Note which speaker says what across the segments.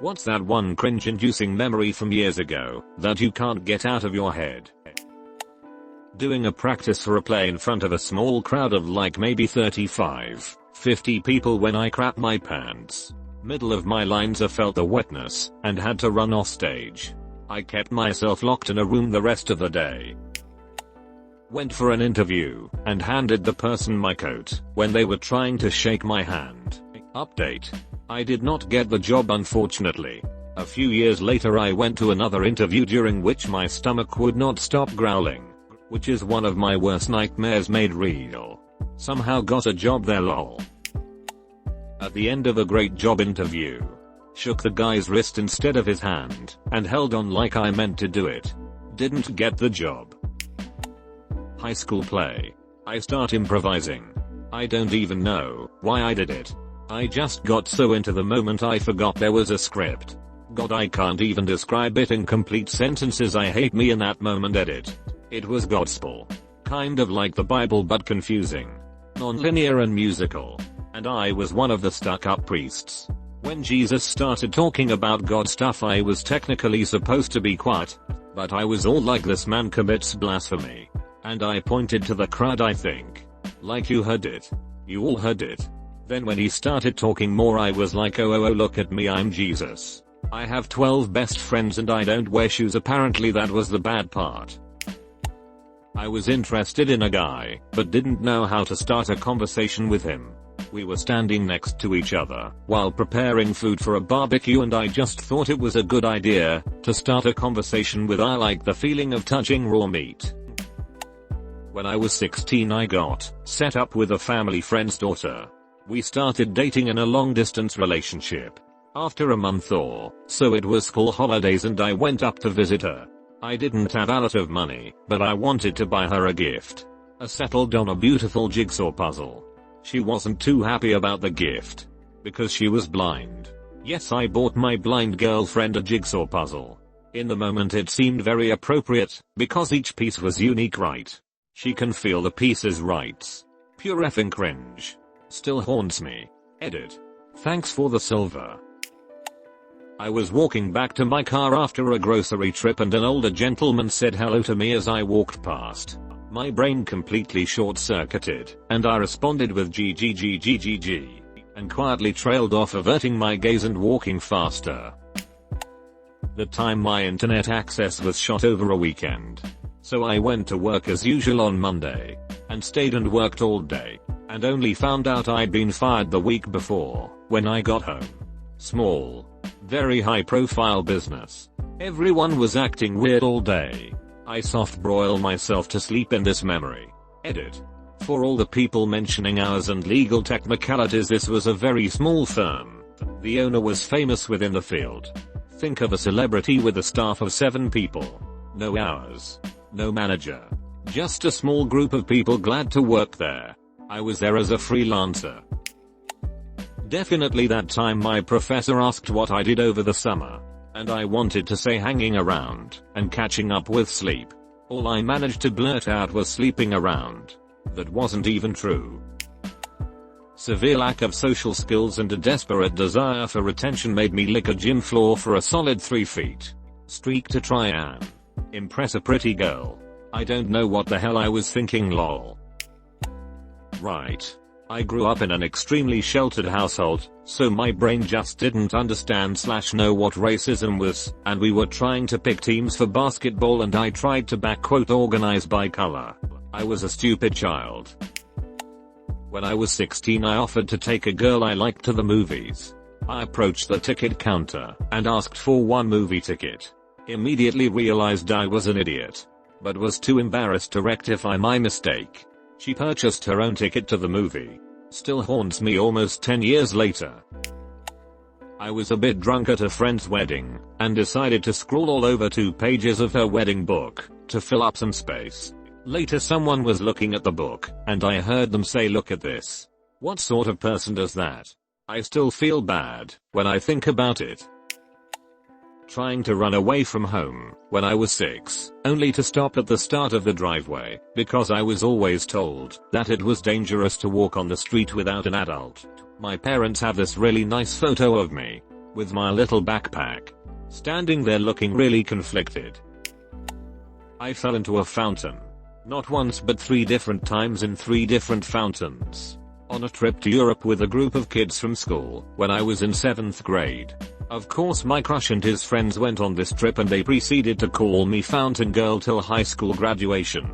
Speaker 1: What's that one cringe-inducing memory from years ago that you can't get out of your head? Doing a practice for a play in front of a small crowd of like maybe 35, 50 people when I crapped my pants. Middle of my lines I felt the wetness and had to run off stage. I kept myself locked in a room the rest of the day. Went for an interview and handed the person my coat when they were trying to shake my hand. Update. I did not get the job unfortunately. A few years later I went to another interview during which my stomach would not stop growling, which is one of my worst nightmares made real. Somehow got a job there lol. At the end of a great job interview, shook the guy's wrist instead of his hand and held on like I meant to do it. Didn't get the job. High school play. I start improvising. I don't even know why I did it. I just got so into the moment I forgot there was a script. God, I can't even describe it in complete sentences. I hate me in that moment. Edit. It was gospel. Kind of like the Bible but confusing. Non-linear and musical. And I was one of the stuck-up priests. When Jesus started talking about God stuff I was technically supposed to be quiet. But I was all like, this man commits blasphemy. And I pointed to the crowd, I think. Like, you heard it. You all heard it. Then when he started talking more I was like, oh look at me, I'm Jesus. I have 12 best friends and I don't wear shoes. Apparently that was the bad part. I was interested in a guy, but didn't know how to start a conversation with him. We were standing next to each other while preparing food for a barbecue and I just thought it was a good idea to start a conversation with I like the feeling of touching raw meat. When I was 16 I got set up with a family friend's daughter. We started dating in a long distance relationship. After a month or so it was school holidays and I went up to visit her. I didn't have a lot of money, but I wanted to buy her a gift. I settled on a beautiful jigsaw puzzle. She wasn't too happy about the gift because she was blind. Yes, I bought my blind girlfriend a jigsaw puzzle. In the moment it seemed very appropriate because each piece was unique, right? She can feel the pieces right. Pure effing cringe. Still haunts me. Edit. Thanks for the silver. I was walking back to my car after a grocery trip and an older gentleman said hello to me as I walked past. My brain completely short-circuited and I responded with GGGGGG and quietly trailed off, averting my gaze and walking faster. The time my internet access was shot over a weekend. So I went to work as usual on Monday and stayed and worked all day and only found out I'd been fired the week before when I got home. Small, very high profile business. Everyone was acting weird all day. I soft broil myself to sleep in this memory. Edit. For all the people mentioning hours and legal technicalities, this was a very small firm. The owner was famous within the field. Think of a celebrity with a staff of 7 people. No hours. No manager. Just a small group of people glad to work there. I was there as a freelancer. Definitely that time my professor asked what I did over the summer. And I wanted to say hanging around and catching up with sleep. All I managed to blurt out was sleeping around. That wasn't even true. Severe lack of social skills and a desperate desire for retention made me lick a gym floor for a solid 3 feet. Streak to try and impress a pretty girl. I don't know what the hell I was thinking, lol. Right. I grew up in an extremely sheltered household, so my brain just didn't understand/know what racism was, and we were trying to pick teams for basketball and I tried to organize by color. I was a stupid child. When I was 16 I offered to take a girl I liked to the movies. I approached the ticket counter and asked for 1 movie ticket. Immediately realized I was an idiot, but was too embarrassed to rectify my mistake. She purchased her own ticket to the movie. Still haunts me almost 10 years later. I was a bit drunk at a friend's wedding and decided to scroll all over 2 pages of her wedding book to fill up some space. Later someone was looking at the book and I heard them say, "Look at this." What sort of person does that? I still feel bad when I think about it. Trying to run away from home when I was 6, only to stop at the start of the driveway because I was always told that it was dangerous to walk on the street without an adult. My parents have this really nice photo of me with my little backpack, standing there looking really conflicted. I fell into a fountain. Not once but 3 different times in 3 different fountains. On a trip to Europe with a group of kids from school, when I was in 7th grade. Of course my crush and his friends went on this trip and they proceeded to call me Fountain Girl till high school graduation.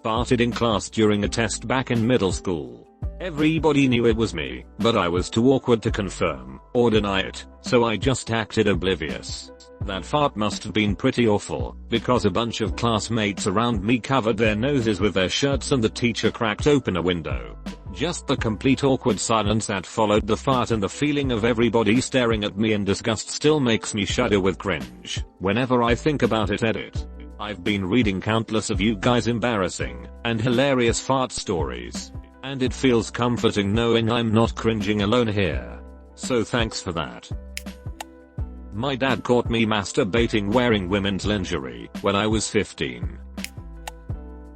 Speaker 1: Farted in class during a test back in middle school. Everybody knew it was me, but I was too awkward to confirm or deny it, so I just acted oblivious. That fart must have been pretty awful, because a bunch of classmates around me covered their noses with their shirts and the teacher cracked open a window. Just the complete awkward silence that followed the fart and the feeling of everybody staring at me in disgust still makes me shudder with cringe whenever I think about it. Edit. I've been reading countless of you guys' embarrassing and hilarious fart stories, and it feels comforting knowing I'm not cringing alone here. So thanks for that. My dad caught me masturbating wearing women's lingerie when I was 15.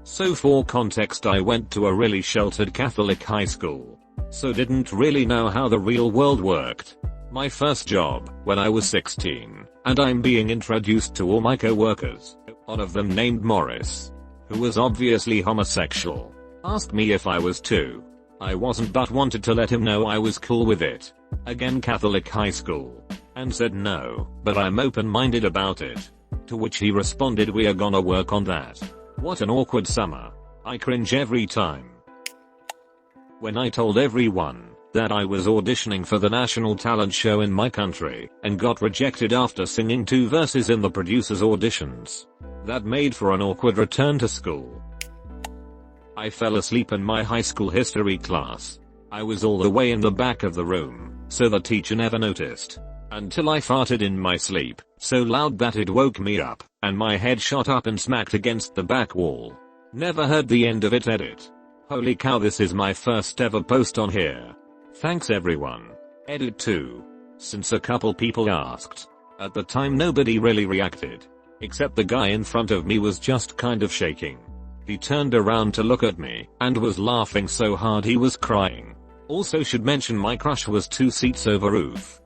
Speaker 1: So for context, I went to a really sheltered Catholic high school, so didn't really know how the real world worked. My first job, when I was 16, and I'm being introduced to all my co-workers. One of them named Morris, who was obviously homosexual, asked me if I was too. I wasn't but wanted to let him know I was cool with it. Again Catholic high school. And said no, but I'm open-minded about it. To which he responded, we are gonna work on that. What an awkward summer. I cringe every time. When I told everyone that I was auditioning for the national talent show in my country and got rejected after singing 2 verses in the producer's auditions. That made for an awkward return to school. I fell asleep in my high school history class. I was all the way in the back of the room, so the teacher never noticed. Until I farted in my sleep, so loud that it woke me up, and my head shot up and smacked against the back wall. Never heard the end of it. Edit. Holy cow, this is my first ever post on here. Thanks everyone. Edit 2. Since a couple people asked. At the time nobody really reacted. Except the guy in front of me was just kind of shaking. He turned around to look at me, and was laughing so hard he was crying. Also should mention my crush was 2 seats over roof.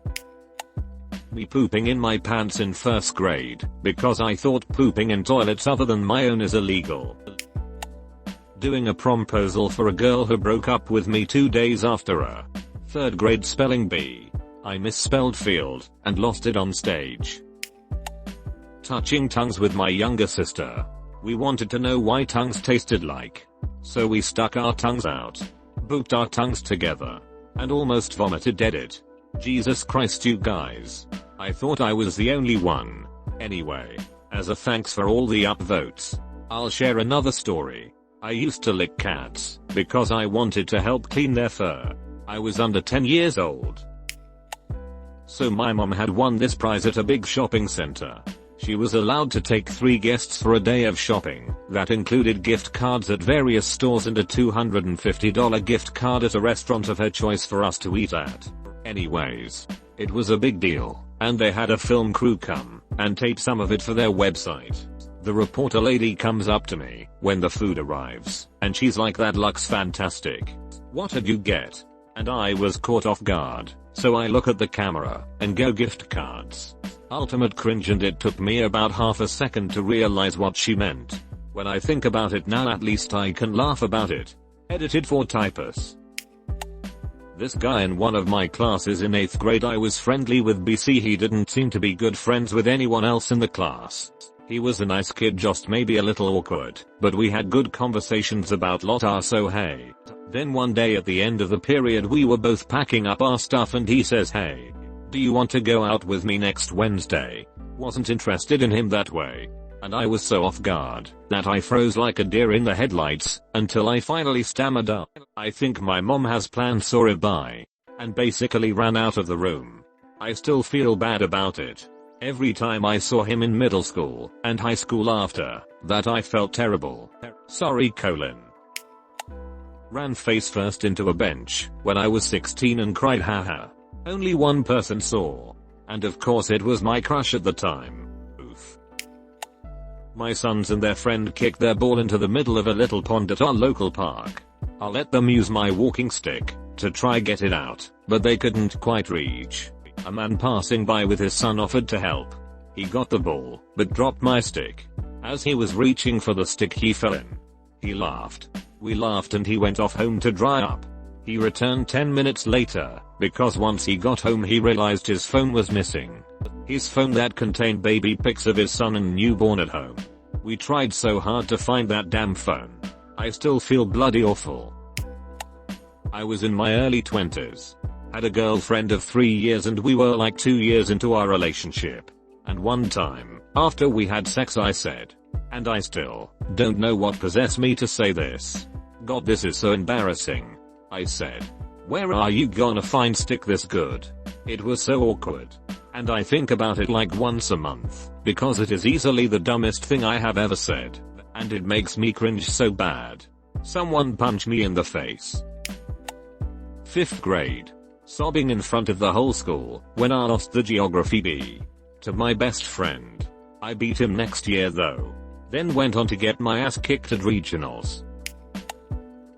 Speaker 1: Me pooping in my pants in 1st grade, because I thought pooping in toilets other than my own is illegal. Doing a promposal for a girl who broke up with me 2 days after a 3rd grade spelling bee. I misspelled field, and lost it on stage. Touching tongues with my younger sister. We wanted to know why tongues tasted like. So we stuck our tongues out, booped our tongues together, and almost vomited. Edit. Jesus Christ you guys. I thought I was the only one. Anyway, as a thanks for all the upvotes, I'll share another story. I used to lick cats, because I wanted to help clean their fur. I was under 10 years old. So my mom had won this prize at a big shopping center. She was allowed to take 3 guests for a day of shopping. That included gift cards at various stores and a $250 gift card at a restaurant of her choice for us to eat at. Anyways, it was a big deal, and they had a film crew come and tape some of it for their website. The reporter lady comes up to me when the food arrives, and she's like, "That looks fantastic. What did you get?" And I was caught off guard, so I look at the camera and go, "Gift cards." Ultimate cringe, and it took me about half a second to realize what she meant. When I think about it now, at least I can laugh about it. Edited for typus. This guy in one of my classes in 8th grade I was friendly with BC. He didn't seem to be good friends with anyone else in the class. He was a nice kid, just maybe a little awkward, but we had good conversations about so hey. Then one day at the end of the period we were both packing up our stuff and he says, "Hey, do you want to go out with me next Wednesday?" Wasn't interested in him that way. And I was so off guard that I froze like a deer in the headlights until I finally stammered up, "I think my mom has plans, sorry bye," and basically ran out of the room. I still feel bad about it. Every time I saw him in middle school and high school after that I felt terrible. Sorry : ran face first into a bench when I was 16 and cried haha. Only one person saw. And of course it was my crush at the time. Oof. My sons and their friend kicked their ball into the middle of a little pond at our local park. I let them use my walking stick to try get it out, but they couldn't quite reach. A man passing by with his son offered to help. He got the ball, but dropped my stick. As he was reaching for the stick he fell in. He laughed. We laughed and he went off home to dry up. He returned 10 minutes later, because once he got home he realized his phone was missing. His phone that contained baby pics of his son and newborn at home. We tried so hard to find that damn phone. I still feel bloody awful. I was in my early 20s. Had a girlfriend of 3 years and we were like 2 years into our relationship. And one time, after we had sex I said, and I still don't know what possessed me to say this. God, this is so embarrassing. I said, where are you gonna find stick this good? It was so awkward. And I think about it like once a month, because it is easily the dumbest thing I have ever said. And it makes me cringe so bad. Someone punch me in the face. 5th grade. Sobbing in front of the whole school, when I lost the geography B. To my best friend. I beat him next year though. Then went on to get my ass kicked at regionals.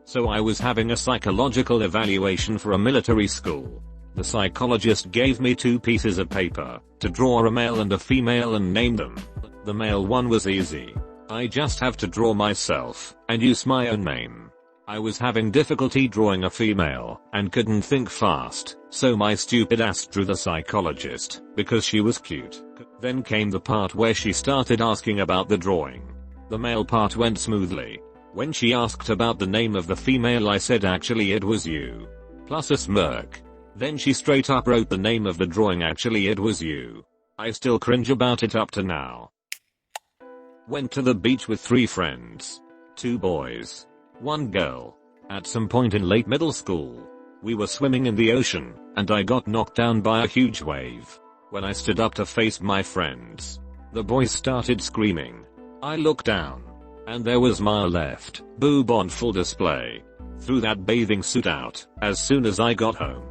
Speaker 1: So I was having a psychological evaluation for a military school. The psychologist gave me 2 pieces of paper, to draw a male and a female and name them. The male one was easy. I just have to draw myself, and use my own name. I was having difficulty drawing a female, and couldn't think fast, so my stupid ass drew the psychologist, because she was cute. Then came the part where she started asking about the drawing. The male part went smoothly. When she asked about the name of the female I said actually it was you. Plus a smirk. Then she straight up wrote the name of the drawing actually it was you. I still cringe about it up to now. Went to the beach with 3 friends. 2 boys. 1 girl. At some point in late middle school. We were swimming in the ocean, and I got knocked down by a huge wave. When I stood up to face my friends, the boys started screaming. I looked down. And there was my left boob on full display. Threw that bathing suit out, as soon as I got home.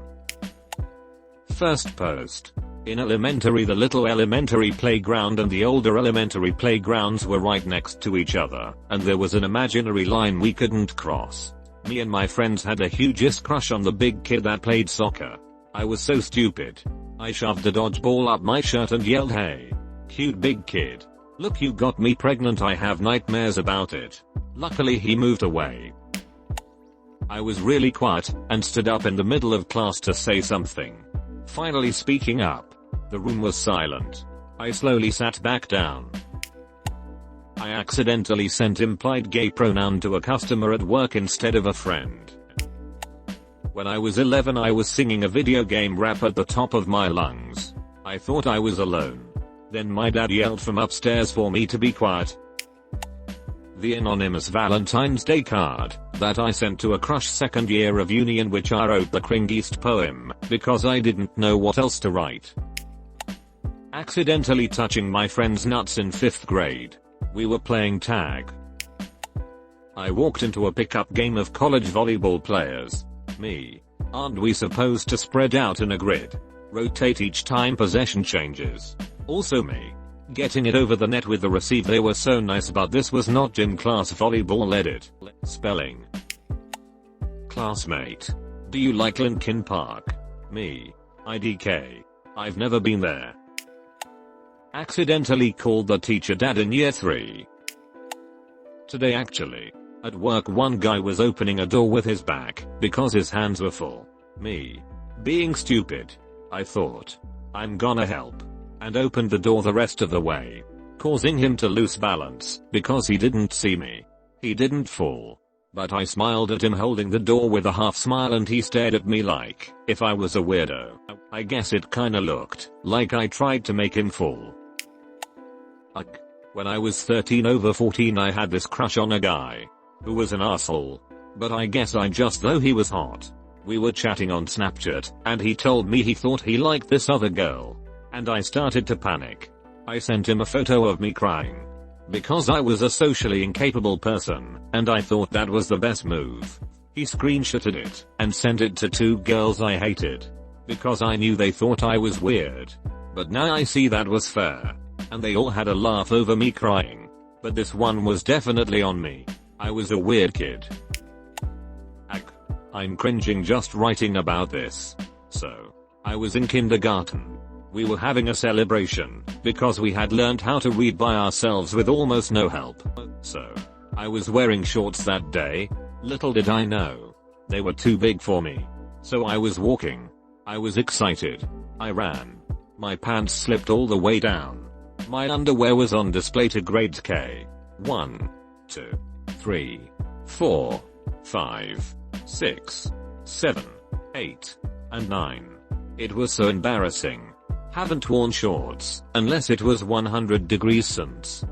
Speaker 1: First post. In elementary the little elementary playground and the older elementary playgrounds were right next to each other, and there was an imaginary line we couldn't cross. Me and my friends had a hugest crush on the big kid that played soccer. I was so stupid. I shoved a dodgeball up my shirt and yelled, hey, cute big kid. Look, you got me pregnant, I have nightmares about it. Luckily he moved away. I was really quiet, and stood up in the middle of class to say something. Finally speaking up. The room was silent. I slowly sat back down. I accidentally sent implied gay pronoun to a customer at work instead of a friend. When I was 11 I was singing a video game rap at the top of my lungs. I thought I was alone. Then my dad yelled from upstairs for me to be quiet. The anonymous Valentine's Day card that I sent to a crush 2nd year of uni in which I wrote the cringiest poem because I didn't know what else to write. Accidentally touching my friend's nuts in 5th grade. We were playing tag. I walked into a pickup game of college volleyball players. Me. Aren't we supposed to spread out in a grid? Rotate each time possession changes. Also me. Getting it over the net with the receive. They were so nice, but this was not gym class volleyball edit. Spelling. Classmate. Do you like Linkin Park? Me. IDK. I've never been there. Accidentally called the teacher dad in year 3. Today actually. At work one guy was opening a door with his back, because his hands were full. Me. Being stupid. I thought. I'm gonna help. And opened the door the rest of the way. Causing him to lose balance, because he didn't see me. He didn't fall. But I smiled at him holding the door with a half smile and he stared at me like, if I was a weirdo. I guess it kinda looked like I tried to make him fall. When I was 13 over 14 I had this crush on a guy. Who was an asshole. But I guess I just thought he was hot. We were chatting on Snapchat, and he told me he thought he liked this other girl. And I started to panic. I sent him a photo of me crying. Because I was a socially incapable person, and I thought that was the best move. He screenshotted it, and sent it to 2 girls I hated. Because I knew they thought I was weird. But now I see that was fair. And they all had a laugh over me crying. But this one was definitely on me. I was a weird kid. I'm cringing just writing about this. So, I was in kindergarten. We were having a celebration, because we had learned how to read by ourselves with almost no help. So, I was wearing shorts that day. Little did I know, they were too big for me. So I was walking. I was excited. I ran. My pants slipped all the way down. My underwear was on display to grade K. 1, 2, 3, 4, 5, 6, 7, 8, and 9. It was so embarrassing. Haven't worn shorts, unless it was 100 degrees since.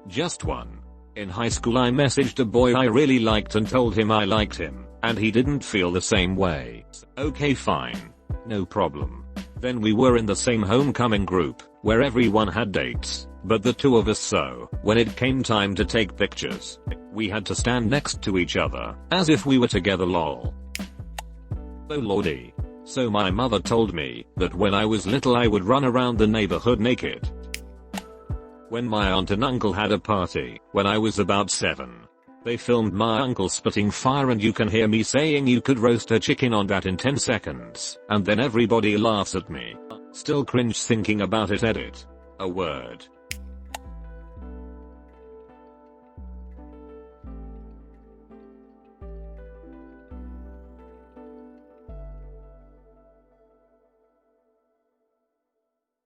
Speaker 1: Just one. In high school I messaged a boy I really liked and told him I liked him, and he didn't feel the same way. Okay fine. No problem. Then we were in the same homecoming group, where everyone had dates, but the two of us, so when it came time to take pictures, we had to stand next to each other, as if we were together lol. Oh lordy. So my mother told me that when I was little I would run around the neighborhood naked. When my aunt and uncle had a party, when I was about 7, they filmed my uncle spitting fire and you can hear me saying you could roast a chicken on that in 10 seconds, and then everybody laughs at me. Still cringe thinking about it. Edit. A word.